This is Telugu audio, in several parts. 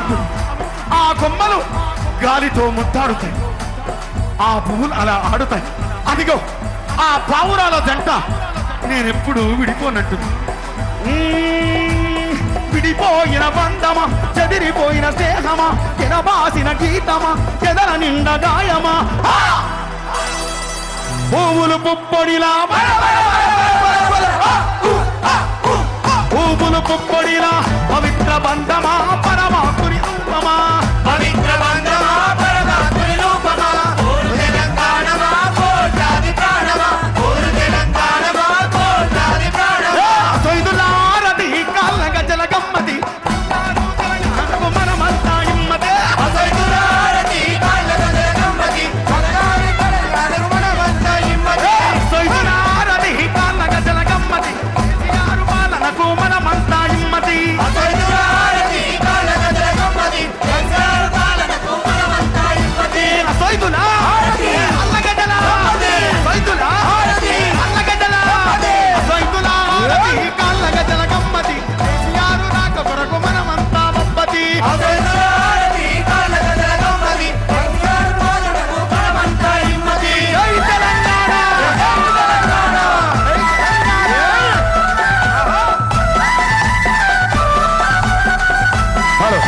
ఉంటుంది. ఆ కొమ్మలు గాలితో ముద్దాడుతాయి, ఆ పువ్వులు అలా ఆడుతాయి. అదిగో ఆ పావురాల జంట నేనెప్పుడు విడిపోనంటుంది. విడిపోయిన బంధమా, చెదిరిపోయిన స్నేహమా, ఎనబాసిన గీతమా, ఎదల నిండా గాయమా, పువ్వులు పుప్పొడిలా పువ్వులు పుప్పొడిలా పవిత్ర బంధమా, పరమాత్ముని రూపమా, పవిత్ర బంధమా, పరమాత్ముని రూపమా, ఓరు తెలంగాణమా, కోట్లాది ప్రాణమా, ఓరు తెలంగాణమా, కోట్లాది ప్రాణమా. సొయ్దులారది కాళ్ళ గజల గమ్మతి మనమంతా ఇమ్మతే, అసైదులారతి కాళ్ళ గజల గమ్మతి, మనగారి తెలంగాణకు మనమంతా ఇమ్మతే. సొయ్దులారది కాళ్ళ గజల గమ్మతి, కేసీఆర్ పాలనకు మనమంతా ఇమ్మతి. అసైదులారతి కాళ్ళ గజల గమ్మతి, కేసీఆర్ పాలనకు మనమంతా ఇమ్మతే. సొయ్దులా అల్ల గజల సొయ్దులా అల్ల గజల సొయ్దులారది కాళ్ళ గజల గమ్మతి, కేసీఆర్ రాక కొరకు మనమంతా బొబ్బతి. అసైదులారతి కాళ్ళ గజల గమ్మతి, కేసీఆర్ పాలనకు మనమంతా ఇమ్మతే. జై తెలంగాణ, జై తెలంగాణ, జై తెలంగాణ. హలో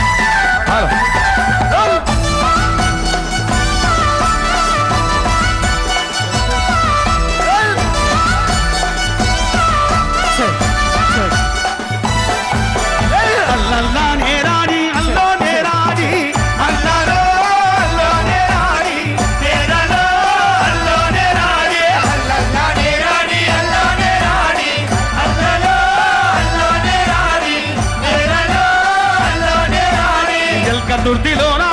హలో అల్లల్లానే రాణి, అల్లోనే రాణి, అల్లాలో అల్లోనే రాణి, నేలలో అల్లోనే రాణి, అల్లల్లానే రాణి, అల్లోనే రాణి, అల్లలో అల్లోనే రాణి, నేలలో అల్లోనే రాణి. ఎల్క దుర్దిలోన